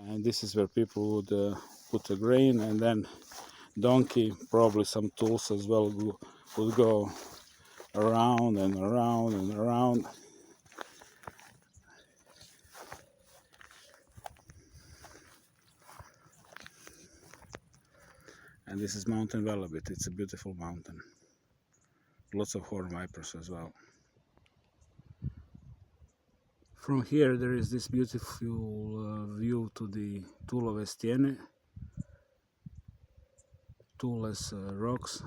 And this is where people would put the grain, and then donkey, probably some tools as well, would go around and around and around. And this is Mountain Velebit. It's a beautiful mountain. Lots of horn vipers as well. From here there is this beautiful view to the Tulove Stijene, Tules rocks.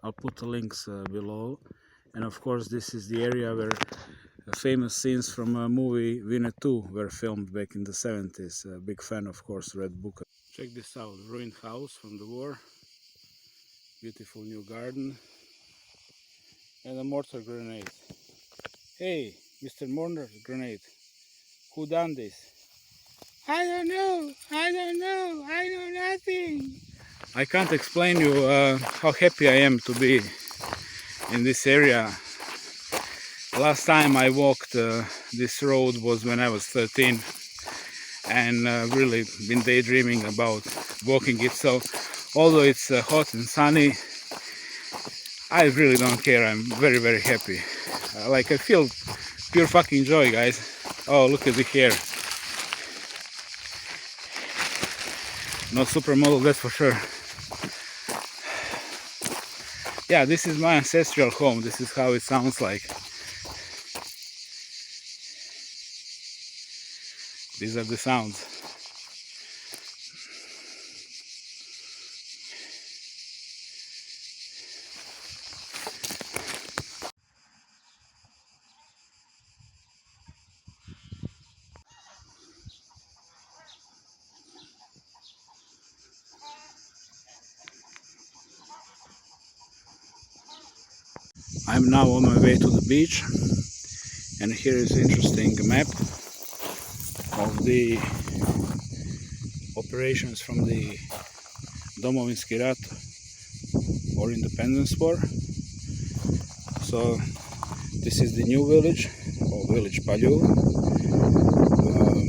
I'll put the links below. And of course this is the area where famous scenes from a movie Winnetou were filmed back in the 70s. A big fan, of course, Red Book. Check this out, ruined house from the war. Beautiful new garden. And a mortar grenade. Hey, Mr. Mortar Grenade, who done this? I don't know, I don't know, I know nothing. I can't explain you how happy I am to be in this area. Last time I walked this road was when I was 13, and really been daydreaming about walking it. So although it's hot and sunny, I really don't care. I'm very, very happy. Like, I feel pure fucking joy, guys. Oh, look at the hair. Not supermodel, that's for sure. Yeah, this is my ancestral home. This is how it sounds like. These are the sounds. I'm now on my way to the beach, and here is an interesting map of the operations from the Domovinski Rat or Independence War. So this is the new village, or village Paljuv.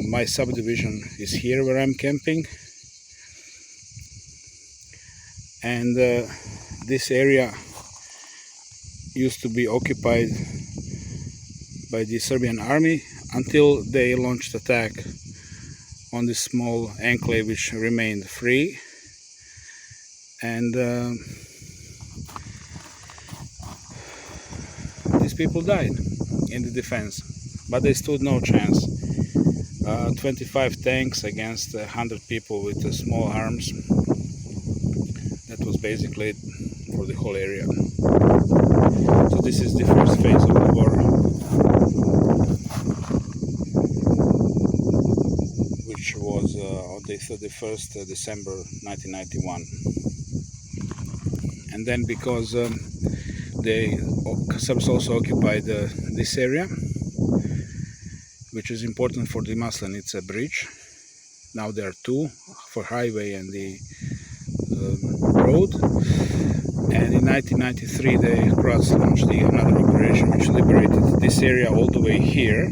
My subdivision is here where I'm camping, and this area used to be occupied by the Serbian army until they launched attack on this small enclave which remained free. And these people died in the defense, but they stood no chance. 25 tanks against 100 people with small arms. That was basically it for the whole area. So this is the first phase of the war, which was on the 31st December 1991. And then because the Serbs also occupied this area, which is important for the Maslen. It's a bridge. Now there are two, for highway and the road. And in 1993 the Croats launched another operation which liberated this area all the way here.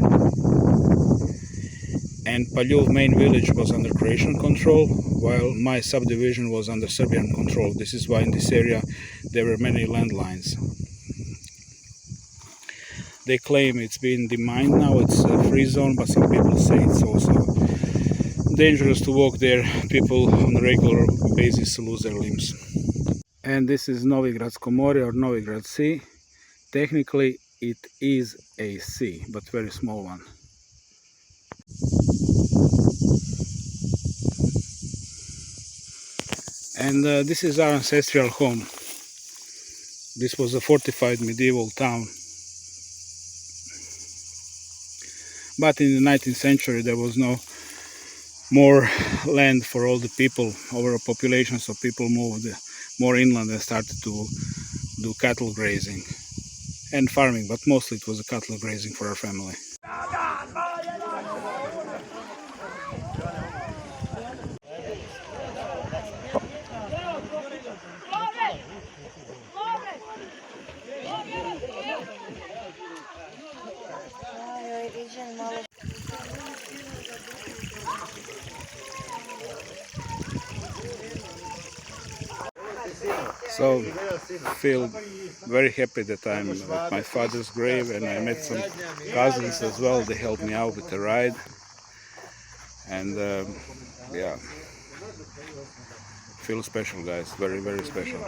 And Paljuv main village was under Croatian control, while my subdivision was under Serbian control. This is why in this area there were many landlines. They claim it's been demined now, it's a free zone, but some people say it's also dangerous to walk there. People on a regular basis lose their limbs. And this is Novigradsko more or Novigrad Sea. Technically it is a sea, but very small one. And this is our ancestral home. This was a fortified medieval town. But in the 19th century there was no more land for all the people, overpopulation, so people moved more inland and started to do cattle grazing and farming, but mostly it was a cattle grazing for our family. So feel very happy that I'm at my father's grave, and I met some cousins as well. They helped me out with the ride, and yeah, feel special, guys. Very, very special.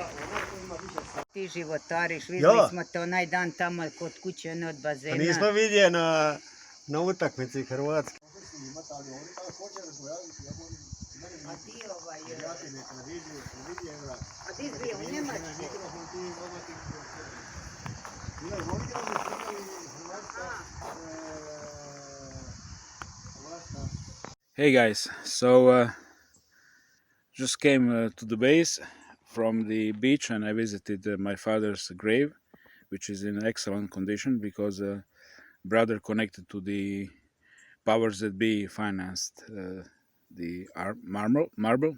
Ti životariš, vidjeli smo te onaj dan tamo kod kuće od bazena. Nismo vidjeli na utakmici Hrvatske. A ti a ti bio u Njemačkoj? Hey guys, so just came to the base from the beach, and I visited my father's grave, which is in excellent condition because brother connected to the powers that be financed the marble.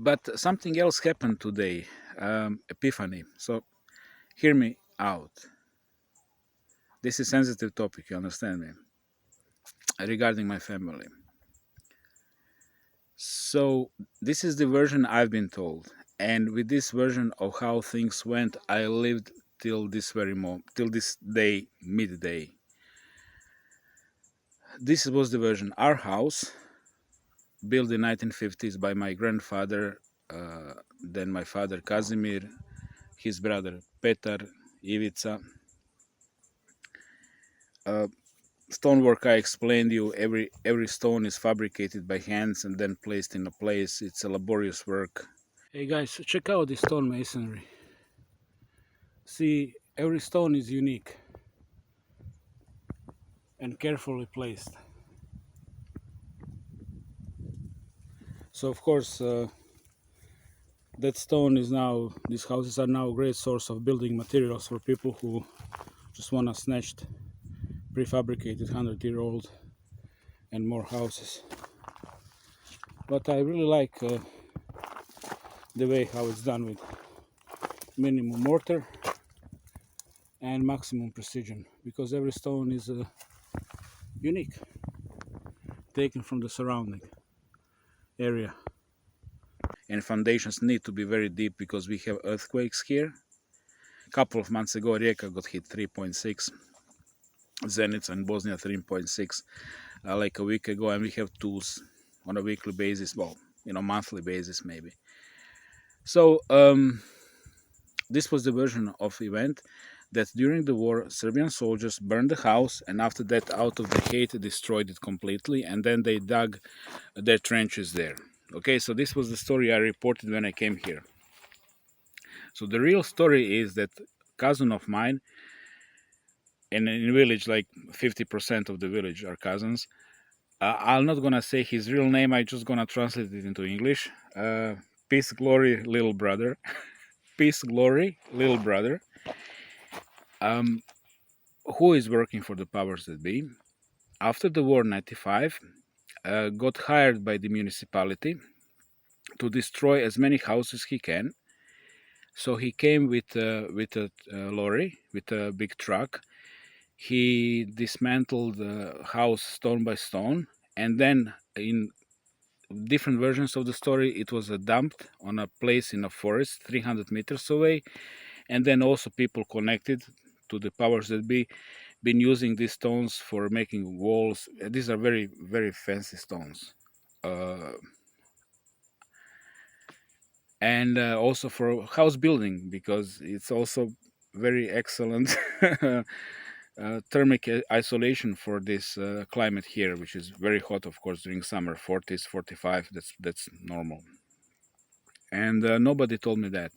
But something else happened today, epiphany. So hear me out. This is a sensitive topic, you understand me, regarding my family. So this is the version I've been told, and with this version of how things went, I lived till this very moment, till this day, midday. This was the version. Our house, built in 1950s by my grandfather, then my father Kazimir, his brother Petar, Ivica. Stonework, I explained you, every stone is fabricated by hands and then placed in a place. It's a laborious work. Hey guys, check out this stone masonry. See, every stone is unique and carefully placed. So of course that stone is now, these houses are now a great source of building materials for people who just want to snatch prefabricated 100-year-old and more houses. But I really like the way how it's done with minimum mortar and maximum precision, because every stone is unique, taken from the surrounding area. And foundations need to be very deep because we have earthquakes here. A couple of months ago, Rijeka got hit 3.6, Zenica and Bosnia 3.6, like a week ago, and we have tools on a weekly basis, well, monthly basis maybe. So this was the version of event that during the war, Serbian soldiers burned the house, and after that, out of the hate, destroyed it completely, and then they dug their trenches there. Okay, so this was the story I reported when I came here. So the real story is that cousin of mine, and in the village, like 50% of the village are cousins. I'm not gonna say his real name, I'm just gonna translate it into English. Peaceglory Littlebrother. Peaceglory Littlebrother. Who is working for the powers that be. After the war, 95, got hired by the municipality to destroy as many houses he can. So he came with a lorry, with a big truck. He dismantled the house stone by stone, and then in different versions of the story, it was dumped on a place in a forest 300 meters away, and then also people connected to the powers that be been using these stones for making walls. These are very, very fancy stones, and also for house building, because it's also very excellent thermic isolation for this climate here, which is very hot, of course, during summer, 40s, 45. That's normal. And nobody told me that.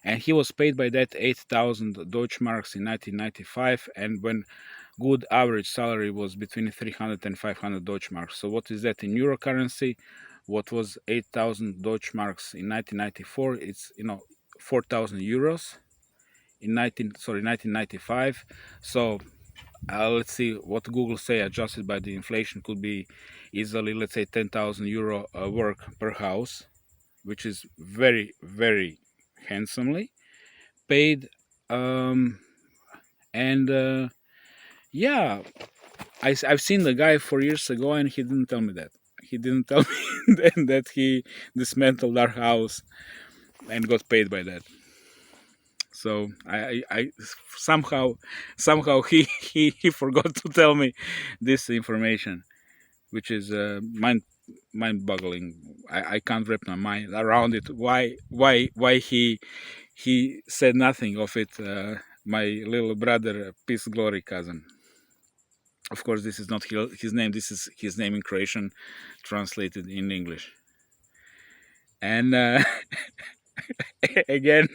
And he was paid by that 8,000 Deutschmarks in 1995, and when good average salary was between 300 and 500 Deutschmarks. So what is that in euro currency? What was 8,000 Deutschmarks in 1994? It's 4,000 euros in 1995. So let's see what Google say adjusted by the inflation could be easily, let's say, 10,000 euro work per house, which is very, very handsomely paid. And yeah, I've seen the guy 4 years ago, and he didn't tell me that. He didn't tell me that he dismantled our house and got paid by that. So I somehow he forgot to tell me this information, which is mind-boggling. I can't wrap my mind around it. Why he said nothing of it? My little brother, Peaceglory cousin. Of course, this is not his name. This is his name in Croatian, translated in English. And again,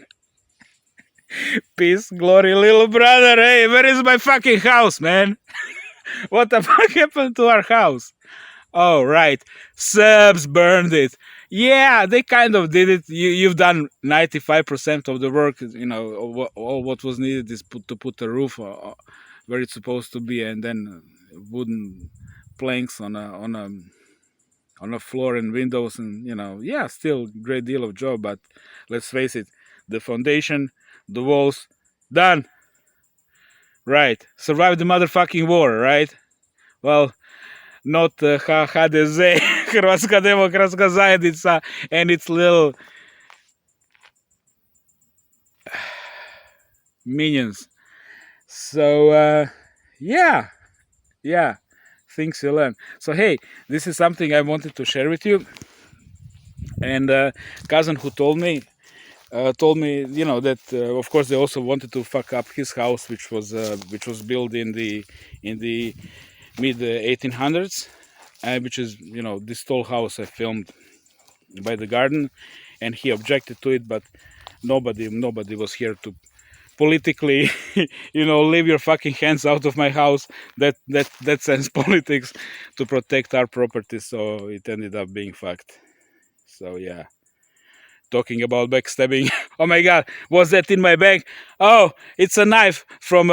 Peaceglory, little brother. Hey, where is my fucking house, man? What the fuck happened to our house? Oh, right. Serbs burned it. Yeah, they kind of did it. You've done 95% of the work. You know, all what was needed is to put the roof where it's supposed to be, and then wooden planks on a floor and windows, and yeah, still great deal of job. But let's face it, the foundation, the walls, done. Right. Survived the motherfucking war, right? Well, not HDZ, Hrvatska demokratska zajednica, and its little minions. So, yeah, things you learn. So, hey, this is something I wanted to share with you. And cousin who told me, that of course they also wanted to fuck up his house, which was built in the mid 1800s, which is this tall house I filmed by the garden, and he objected to it, but nobody was here to politically leave your fucking hands out of my house. That sends politics to protect our property, so it ended up being fucked. So yeah, talking about backstabbing. Oh my god, was that in my bag? Oh, it's a knife from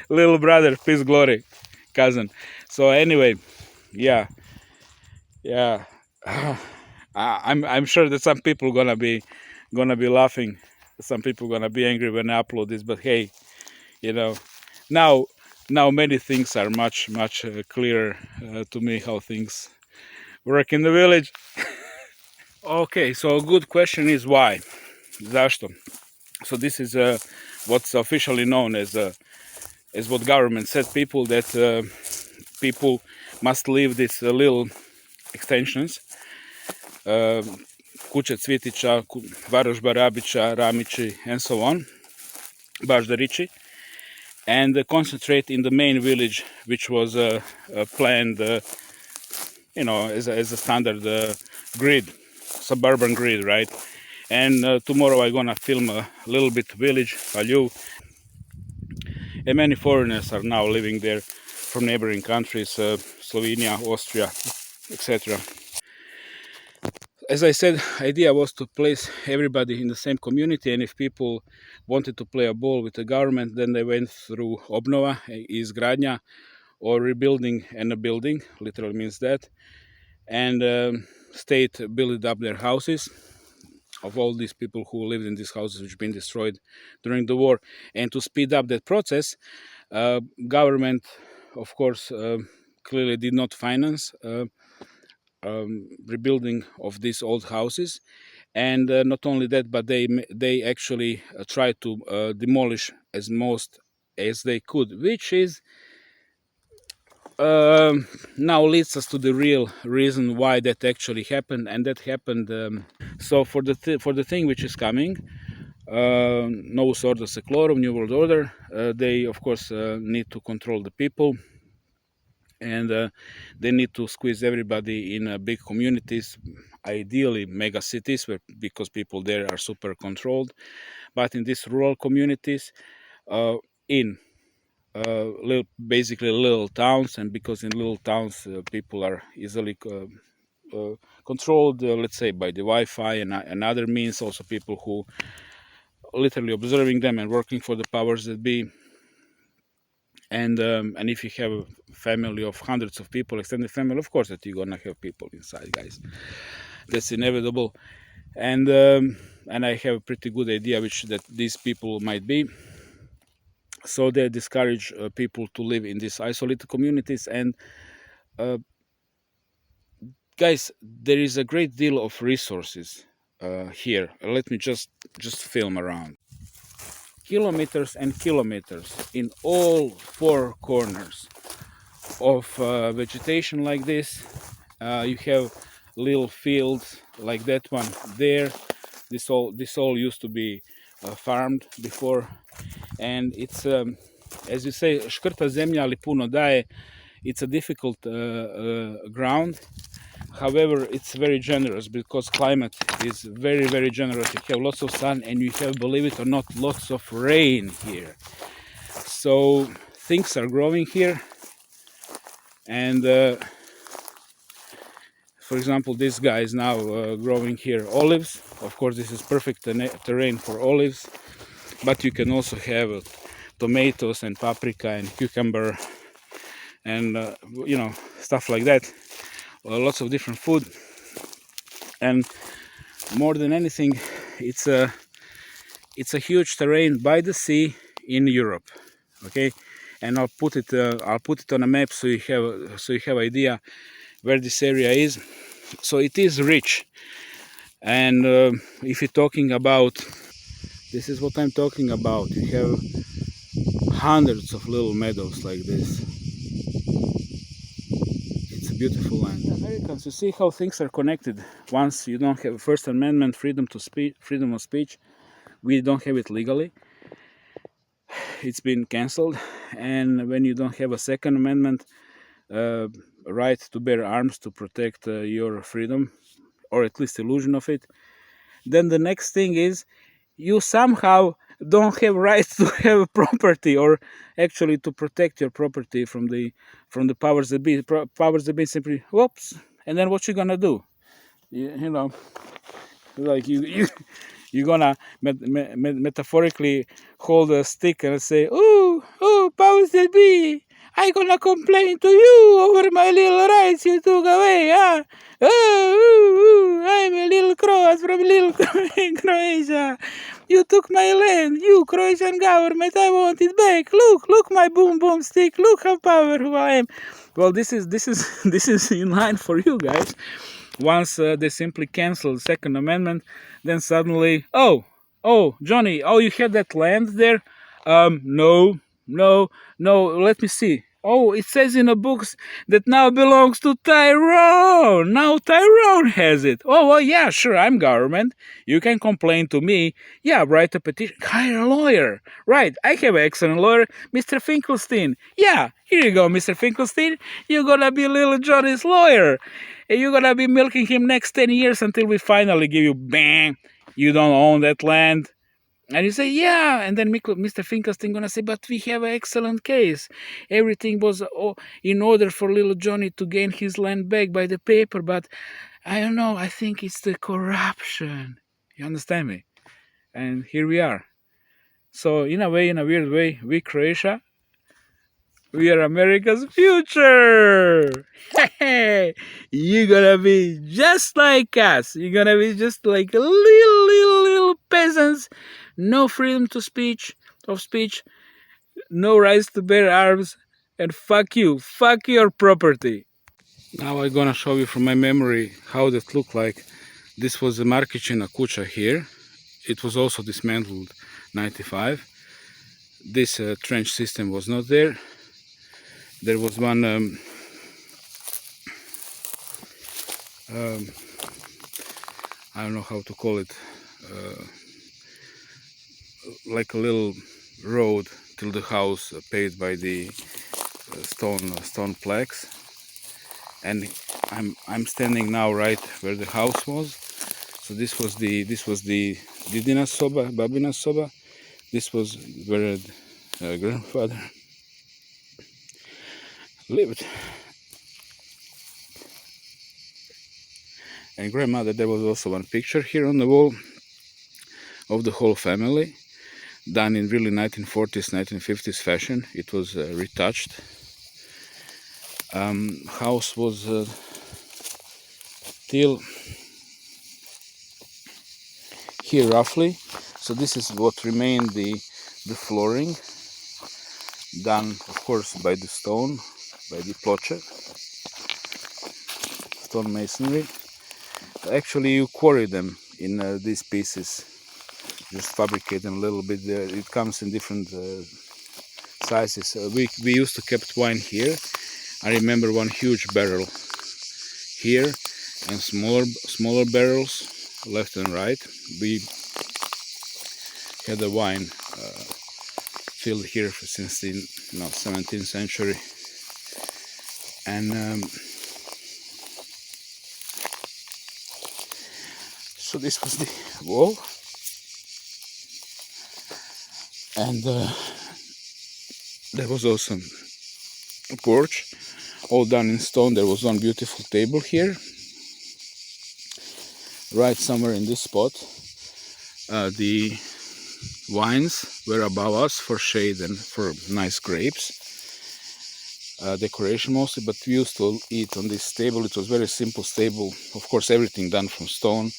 little brother, Peaceglory cousin. So anyway, yeah. I'm sure that some people gonna be laughing. Some people gonna be angry when I upload this, but hey, now many things are much clearer to me how things work in the village. Okay, so a good question is why? Zašto? So this is what's officially known as what government said. People must leave these little extensions, kuće Cvitića, Varos Barabica, Ramići, and so on, Baždarići, and concentrate in the main village, which was planned, as a standard grid, suburban grid, right? And tomorrow I'm gonna film a little bit village, Paljuv, and many foreigners are now living there from neighboring countries, Slovenia, Austria, etc. As I said, idea was to place everybody in the same community, and if people wanted to play a ball with the government, then they went through obnova, izgradnja, or rebuilding and a building, literally means that, and state built up their houses of all these people who lived in these houses which been destroyed during the war. And to speed up that process, government, of course, clearly did not finance rebuilding of these old houses, and not only that, but they actually tried to demolish as most as they could, which is now leads us to the real reason why that actually happened, and that happened. So for the thing which is coming, Novus Ordo Seclorum, New World Order, they of course need to control the people, and they need to squeeze everybody in big communities, ideally mega cities, because people there are super controlled. But in these rural communities, in basically little towns, and because in little towns people are easily controlled, let's say by the Wi-Fi and other means, also people who literally observing them and working for the powers that be. And if you have a family of hundreds of people, extended family, of course that you're gonna have people inside, guys. That's inevitable. And I have a pretty good idea that these people might be. So they discourage people to live in these isolated communities, and guys, there is a great deal of resources here. Let me just film around. Kilometers and kilometers in all four corners of vegetation like this. You have little fields like that one there. This all used to be farmed before, and it's as you say, škrta zemlja ali puno daje. It's a difficult ground. However, it's very generous because climate is very, very generous. You have lots of sun and you have, believe it or not, lots of rain here. So things are growing here. And for example, this guy is now growing here olives. Of course, this is perfect terrain for olives. But you can also have tomatoes and paprika and cucumber and you know, stuff like that. Lots of different food, and more than anything, it's a huge terrain by the sea in Europe. Okay, and I'll put it on a map so you have idea where this area is. So it is rich, and if you're talking about, this is what I'm talking about. You have hundreds of little meadows like this. Beautiful land. Americans, you see how things are connected. Once you don't have First Amendment, freedom of speech, we don't have it legally. It's been cancelled. And when you don't have a Second Amendment, right to bear arms to protect your freedom, or at least illusion of it, then the next thing is you somehow don't have rights to have property, or actually to protect your property from the powers that be. Powers that be simply, whoops, and then what you gonna do? You know, like you're gonna metaphorically hold a stick and say, oh, powers that be, I gonna complain to you over my little rights you took away, huh? Oh, I'm a little Croat from little Croatia. You took my land, you Croatian government, I want it back. Look my boom stick, look how powerful I am. Well, this is in line for you guys. Once they simply cancel the Second Amendment, then suddenly, oh, Johnny, oh, you had that land there? No, let me see. Oh, it says in the books that now belongs to Tyrone. Now Tyrone has it. Oh, well, yeah, sure, I'm government. You can complain to me. Yeah, write a petition. Hire a lawyer. Right, I have an excellent lawyer, Mr. Finkelstein. Yeah, here you go, Mr. Finkelstein. You're gonna be little Johnny's lawyer. And you're gonna be milking him next 10 years until we finally give you, bang, you don't own that land. And you say, yeah, and then Mr. Finkelstein gonna say, but we have an excellent case. Everything was in order for little Johnny to gain his land back by the paper, but I don't know, I think it's the corruption. You understand me? And here we are. So in a weird way, we Croatia, we are America's future. You're gonna be just like us. You're gonna be just like little peasants. No freedom of speech, no rights to bear arms, and fuck you, fuck your property. Now I'm gonna show you from my memory how that looked like. This was a Markićina kuća here. It was also dismantled 95. This trench system was not there. There was one I don't know how to call it, like a little road till the house paved by the stone plaques, and I'm standing now right where the house was. So this was the Didina soba, Babina soba. This was where grandfather lived, and grandmother. There was also one picture here on the wall of the whole family, done in really 1940s, 1950s fashion. It was retouched. House was till here roughly. So this is what remained, the flooring, done of course by the stone, by the ploče. stone masonry. Actually, you quarry them in these pieces. Just fabricate them a little bit. It comes in different sizes. We used to keep wine here. I remember one huge barrel here and smaller barrels left and right. We had the wine filled here since the 17th century, and so this was the wall, and there was also a porch, all done in stone. There was one beautiful table here, right somewhere in this spot. The wines were above us for shade and for nice grapes. Decoration mostly, but we used to eat on this table. It was very simple table, of course everything done from stone,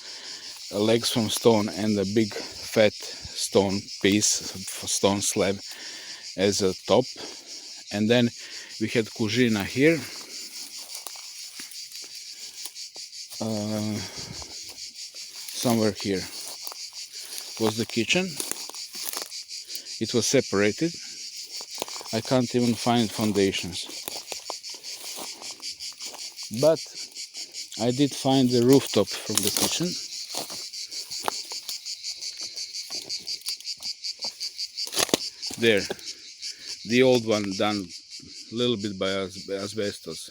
legs from stone, and a big fat stone piece, stone slab as a top. And then we had kuzhina here, somewhere here was the kitchen. It was separated. I can't even find foundations, but I did find the rooftop from the kitchen. There, the old one done a little bit by asbestos.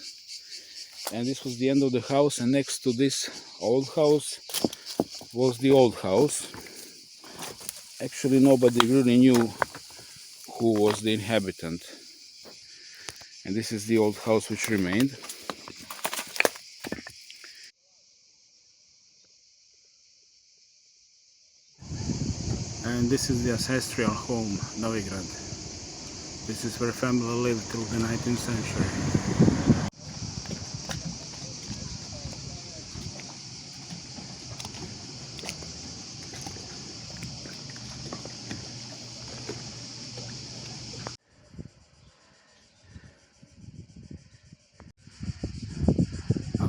And this was the end of the house, and next to this old house was the old house. Actually, nobody really knew who was the inhabitant. And this is the old house which remained. And this is the ancestral home, Novigrad. This is where family lived till the 19th century.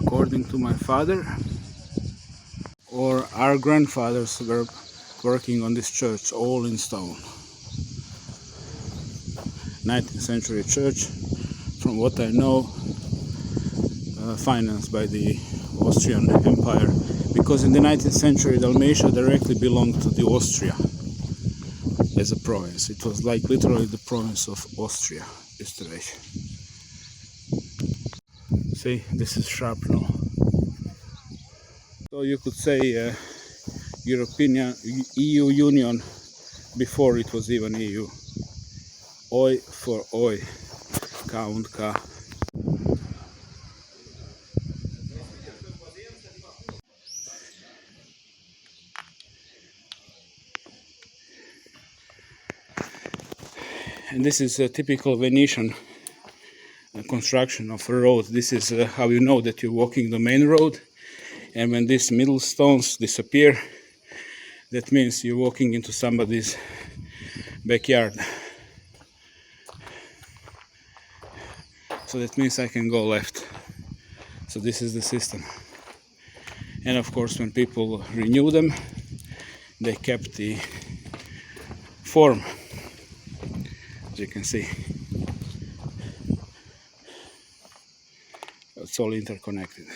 According to my father, or our grandfathers were working on this church all in stone. 19th century church, from what I know, financed by the Austrian Empire, because in the 19th century Dalmatia directly belonged to the Austria as a province. It was like literally the province of Austria, Österreich. See, this is shrapnel. So you could say European EU Union before it was even EU. Oi for oi, count K. And this is a typical Venetian construction of a road. This is how you know that you're walking the main road, and when these middle stones disappear, that means you're walking into somebody's backyard. So that means I can go left. So this is the system. And of course, when people renew them, they kept the form, as you can see. It's all interconnected.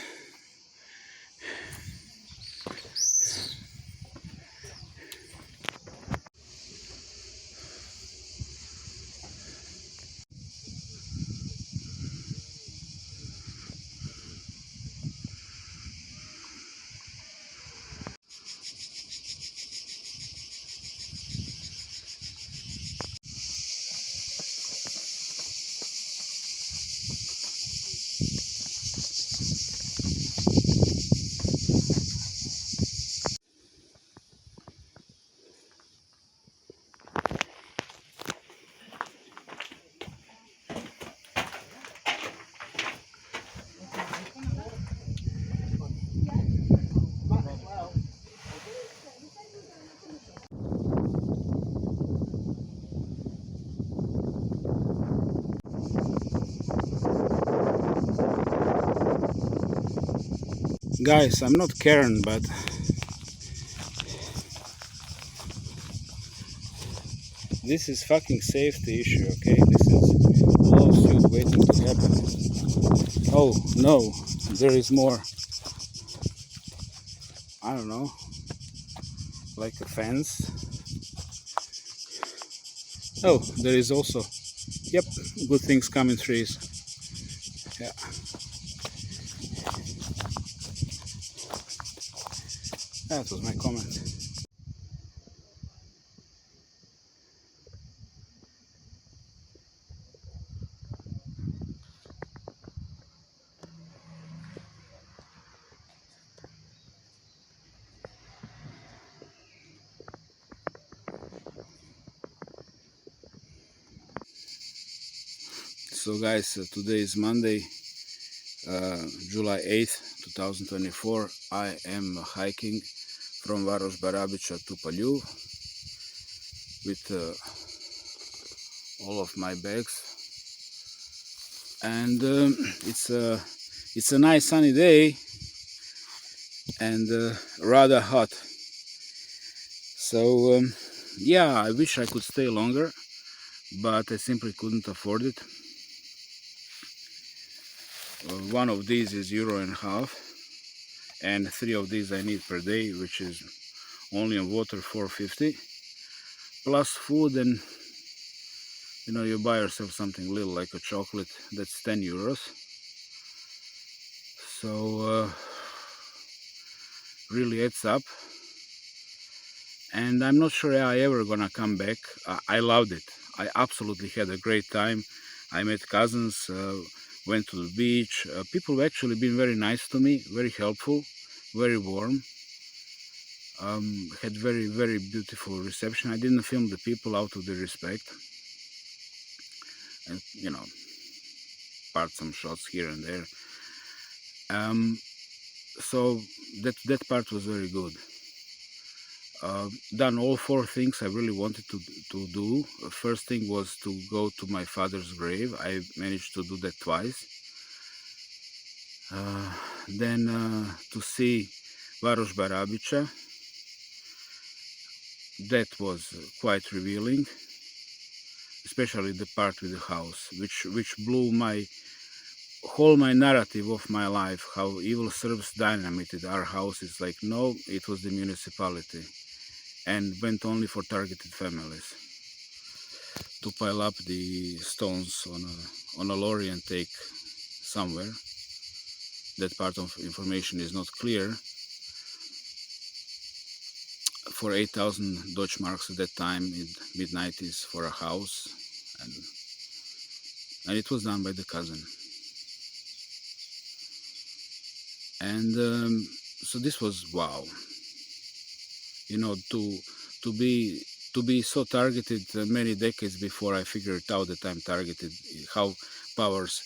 Guys, I'm not Karen, but this is fucking safety issue, okay? This is lawsuit waiting to happen. Oh no, there is more. I don't know, like a fence. Oh, there is also, yep, good things come in threes. Yeah. That was my comment. So guys, today is Monday, July 8th, 2024. I am hiking from Varos Barabica to Paljuv with all of my bags, and it's a nice sunny day and rather hot. So yeah, I wish I could stay longer, but I simply couldn't afford it. One of these is €1.50, and 3 of these I need per day, which is only on water $4.50 plus food, and you know, you buy yourself something little like a chocolate, that's €10. So really adds up, and I'm not sure I ever gonna come back. I loved it. I absolutely had a great time. I met cousins, went to the beach. People have actually been very nice to me, very helpful, very warm. Had very, very beautiful reception. I didn't film the people out of the respect, and you know, part some shots here and there. So that part was very good. Done all 4 things I really wanted to do. First thing was to go to my father's grave. I managed to do that twice. Then to see Varos Barabica. That was quite revealing, especially the part with the house, which blew my narrative of my life, how evil Serbs dynamited our houses. Like, no, it was the municipality, and went only for targeted families to pile up the stones on a lorry and take somewhere. That part of information is not clear. For 8,000 Deutschmarks at that time, in mid-90s, for a house, and it was done by the cousin. And so this was wow. You know, to be so targeted many decades before I figured out that I'm targeted, how powers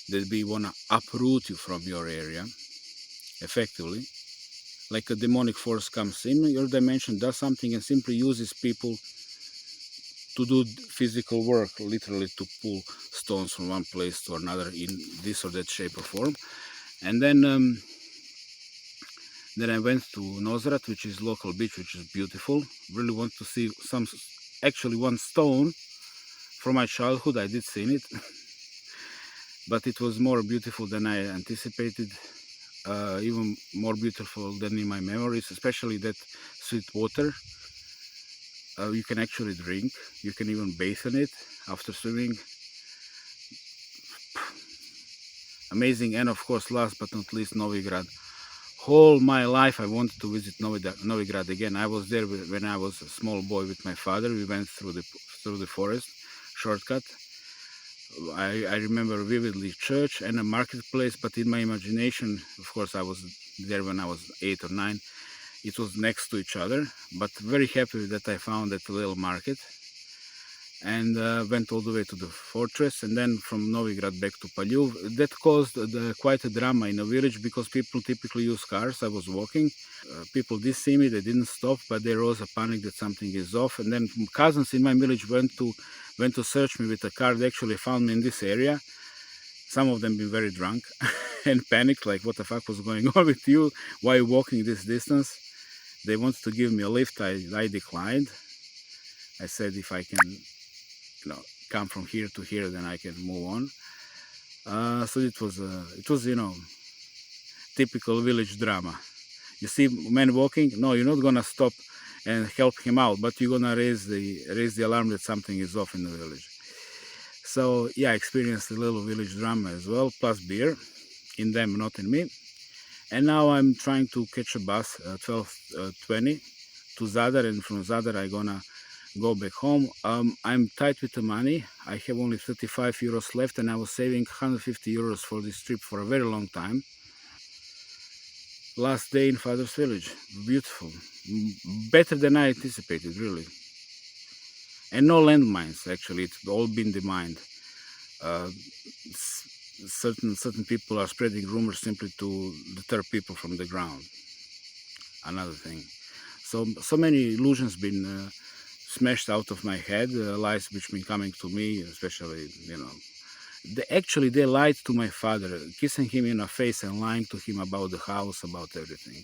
that be wanna uproot you from your area, effectively, like a demonic force comes in your dimension, does something, and simply uses people to do physical work, literally to pull stones from one place to another in this or that shape or form. And then I went to Nozrat, which is local beach, which is beautiful. Really want to see actually one stone from my childhood. I did see it, but it was more beautiful than I anticipated. Even more beautiful than in my memories, especially that sweet water. You can actually drink. You can even bathe in it after swimming. Amazing. And of course, last but not least, Novigrad. Whole my life I wanted to visit Novigrad again. I was there when I was a small boy with my father. We went through the forest, shortcut. I remember vividly church and a marketplace, but in my imagination, of course, I was there when I was 8 or 9. It was next to each other, but very happy that I found that little market, and went all the way to the fortress, and then from Novigrad back to Paljuv. That caused quite a drama in a village, because people typically use cars. I was walking. People did see me, they didn't stop, but there was a panic that something is off. And then cousins in my village went to search me with a car. They actually found me in this area. Some of them been very drunk. and panicked, like, what the fuck was going on with you? Why are you walking this distance? They wanted to give me a lift. I declined. I said if I can, come from here to here, then I can move on. So it was, typical village drama. You see man walking, no, you're not gonna stop and help him out, but you're gonna raise the alarm that something is off in the village. So yeah, I experienced a little village drama as well, plus beer, in them, not in me. And now I'm trying to catch a bus 12:20 to Zadar, and from Zadar I'm gonna go back home. I'm tight with the money. I have only 35 euros left, and I was saving 150 euros for this trip for a very long time. Last day in Father's Village, beautiful, better than I anticipated, really. And no landmines, actually, it's all been demined. Certain people are spreading rumors simply to deter people from the ground. Another thing. So many illusions been smashed out of my head, lies which been coming to me, especially, they lied to my father, kissing him in the face and lying to him about the house, about everything.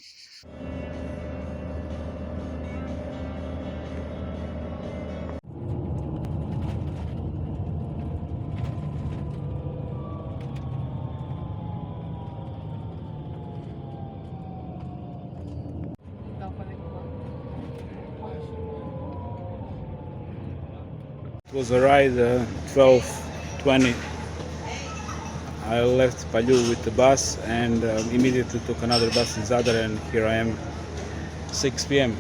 It was a ride 12:20. I left Paljuv with the bus and immediately took another bus in Zadar, and here I am, 6 p.m.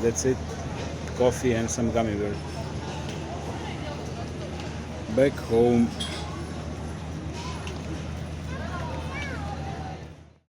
That's it. Coffee and some gummy bears. Back home.